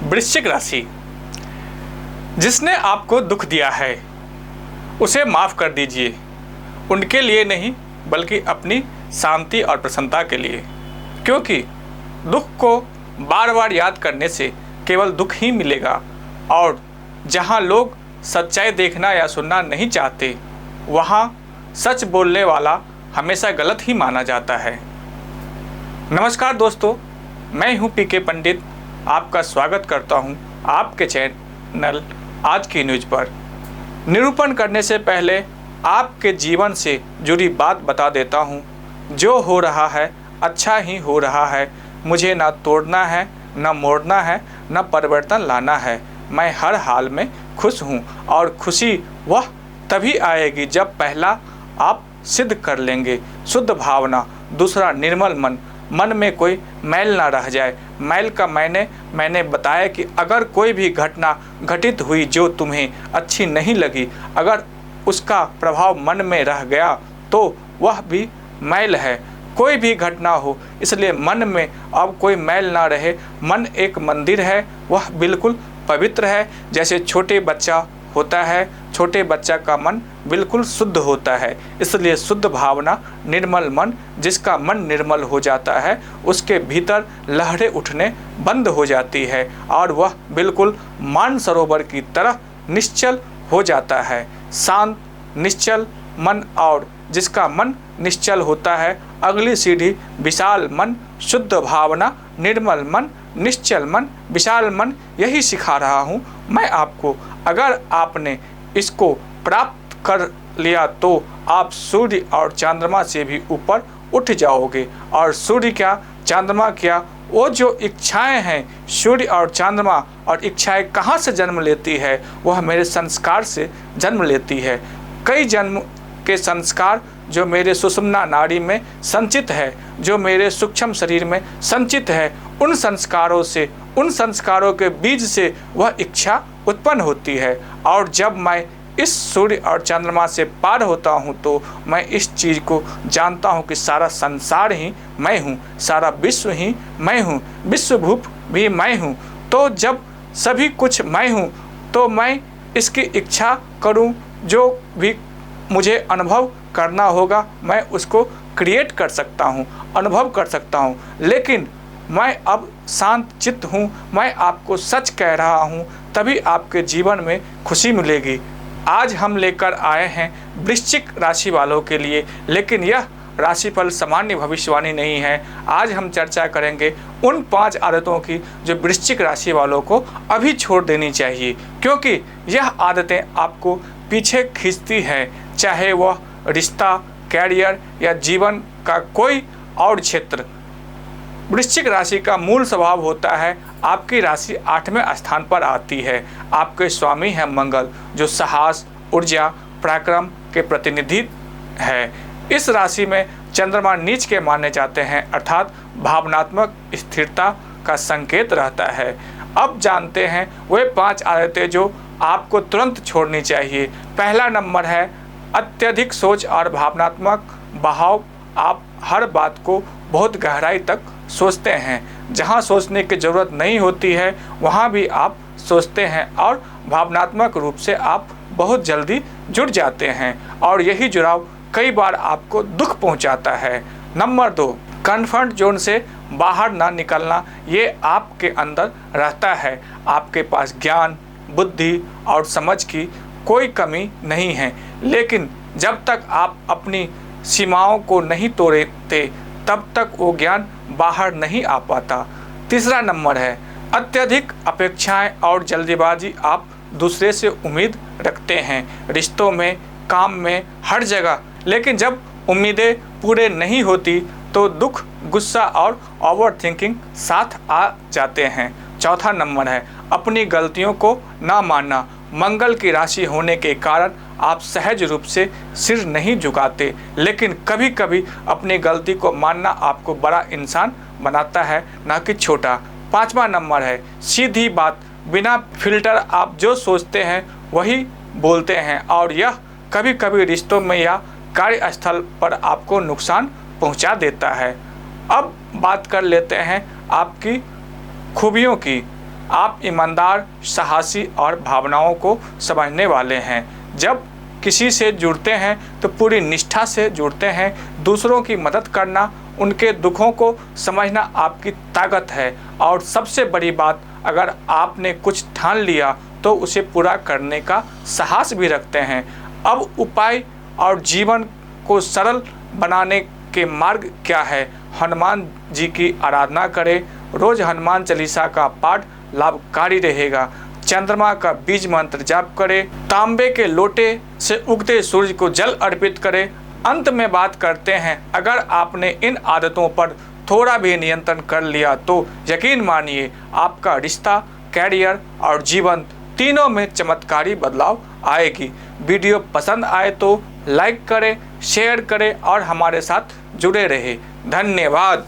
वृश्चिक राशि, जिसने आपको दुख दिया है उसे माफ़ कर दीजिए। उनके लिए नहीं बल्कि अपनी शांति और प्रसन्नता के लिए, क्योंकि दुख को बार बार याद करने से केवल दुख ही मिलेगा। और जहाँ लोग सच्चाई देखना या सुनना नहीं चाहते, वहाँ सच बोलने वाला हमेशा गलत ही माना जाता है। नमस्कार दोस्तों, मैं हूँ पीके पंडित। आपका स्वागत करता हूँ आपके चैनल आज की न्यूज़ पर। निरूपण करने से पहले आपके जीवन से जुड़ी बात बता देता हूँ। जो हो रहा है अच्छा ही हो रहा है। मुझे ना तोड़ना है, ना मोड़ना है, ना परिवर्तन लाना है। मैं हर हाल में खुश हूँ और खुशी वह तभी आएगी जब पहला आप सिद्ध कर लेंगे शुद्ध भावना, दूसरा निर्मल मन। मन में कोई मैल ना रह जाए। मैल का मैंने बताया कि अगर कोई भी घटना घटित हुई जो तुम्हें अच्छी नहीं लगी, अगर उसका प्रभाव मन में रह गया तो वह भी मैल है। कोई भी घटना हो, इसलिए मन में अब कोई मैल ना रहे। मन एक मंदिर है, वह बिल्कुल पवित्र है। जैसे छोटे बच्चा होता है, छोटे बच्चा का मन बिल्कुल शुद्ध होता है। इसलिए शुद्ध भावना, निर्मल मन, जिसका मन निर्मल हो जाता है उसके भीतर लहरें उठने बंद हो जाती है और वह बिल्कुल मानसरोवर की तरह निश्चल हो जाता है। शांत निश्चल मन, और जिसका मन निश्चल होता है, अगली सीढ़ी विशाल मन, शुद्ध भावना, निर्मल मन, निश्चल मन, विशाल मन, यही सिखा रहा हूँ मैं आपको। अगर आपने इसको प्राप्त कर लिया तो आप सूर्य और चंद्रमा से भी ऊपर उठ जाओगे। और सूर्य क्या, चंद्रमा क्या, वो जो इच्छाएं हैं, सूर्य और चंद्रमा और इच्छाएं कहाँ से जन्म लेती है? वह मेरे संस्कार से जन्म लेती है। कई जन्म के संस्कार जो मेरे सुषुम्ना नाड़ी में संचित है, जो मेरे सूक्ष्म शरीर में संचित है, उन संस्कारों से, उन संस्कारों के बीज से वह इच्छा उत्पन्न होती है। और जब मैं इस सूर्य और चंद्रमा से पार होता हूँ तो मैं इस चीज़ को जानता हूँ कि सारा संसार ही मैं हूँ, सारा विश्व ही मैं हूँ, विश्वभूप भी मैं हूँ। तो जब सभी कुछ मैं हूँ तो मैं इसकी इच्छा करूँ, जो भी मुझे अनुभव करना होगा मैं उसको क्रिएट कर सकता हूँ, अनुभव कर सकता हूँ। लेकिन मैं अब शांत चित्त हूँ, मैं आपको सच कह रहा हूँ, तभी आपके जीवन में खुशी मिलेगी। आज हम लेकर आए हैं वृश्चिक राशि वालों के लिए, लेकिन यह राशिफल सामान्य भविष्यवाणी नहीं है। आज हम चर्चा करेंगे उन 5 आदतों की जो वृश्चिक राशि वालों को अभी छोड़ देनी चाहिए, क्योंकि यह आदतें आपको पीछे खींचती हैं, चाहे वह रिश्ता, कैरियर या जीवन का कोई और क्षेत्र। वृश्चिक राशि का मूल स्वभाव होता है, आपकी राशि 8वें स्थान पर आती है। आपके स्वामी है मंगल, जो साहस, ऊर्जा, पराक्रम के प्रतिनिधि है। इस राशि में चंद्रमा नीच के माने जाते हैं, अर्थात भावनात्मक स्थिरता का संकेत रहता है। अब जानते हैं वे 5 आदतें जो आपको तुरंत छोड़नी चाहिए। पहला नंबर है अत्यधिक सोच और भावनात्मक बहाव। आप हर बात को बहुत गहराई तक सोचते हैं। जहां सोचने की ज़रूरत नहीं होती है वहां भी आप सोचते हैं और भावनात्मक रूप से आप बहुत जल्दी जुड़ जाते हैं, और यही जुड़ाव कई बार आपको दुख पहुंचाता है। नंबर 2, कंफर्ट जोन से बाहर ना निकलना। ये आपके अंदर रहता है। आपके पास ज्ञान, बुद्धि और समझ की कोई कमी नहीं है, लेकिन जब तक आप अपनी सीमाओं को नहीं तोड़ते तब तक वो ज्ञान बाहर नहीं आ पाता। तीसरा नंबर है अत्यधिक अपेक्षाएं और जल्दीबाजी। आप दूसरे से उम्मीद रखते हैं, रिश्तों में, काम में, हर जगह, लेकिन जब उम्मीदें पूरे नहीं होती तो दुख, गुस्सा और ओवर थिंकिंग साथ आ जाते हैं। चौथा नंबर है अपनी गलतियों को ना मानना। मंगल की राशि होने के कारण आप सहज रूप से सिर नहीं झुकाते, लेकिन कभी कभी अपनी गलती को मानना आपको बड़ा इंसान बनाता है, ना कि छोटा। 5वां नंबर है सीधी बात, बिना फिल्टर। आप जो सोचते हैं वही बोलते हैं, और यह कभी कभी रिश्तों में या कार्यस्थल पर आपको नुकसान पहुंचा देता है। अब बात कर लेते हैं आपकी खूबियों की। आप ईमानदार, साहसी और भावनाओं को समझने वाले हैं। जब किसी से जुड़ते हैं तो पूरी निष्ठा से जुड़ते हैं। दूसरों की मदद करना, उनके दुखों को समझना आपकी ताकत है। और सबसे बड़ी बात, अगर आपने कुछ ठान लिया तो उसे पूरा करने का साहस भी रखते हैं। अब उपाय और जीवन को सरल बनाने के मार्ग क्या है? हनुमान जी की आराधना करें। रोज हनुमान चालीसा का पाठ लाभकारी रहेगा। चंद्रमा का बीज मंत्र जाप करें। तांबे के लोटे से उगते सूरज को जल अर्पित करें। अंत में बात करते हैं, अगर आपने इन आदतों पर थोड़ा भी नियंत्रण कर लिया तो यकीन मानिए आपका रिश्ता, कैरियर और जीवन तीनों में चमत्कारी बदलाव आएगी। वीडियो पसंद आए तो लाइक करें, शेयर करें और हमारे साथ जुड़े रहें। धन्यवाद।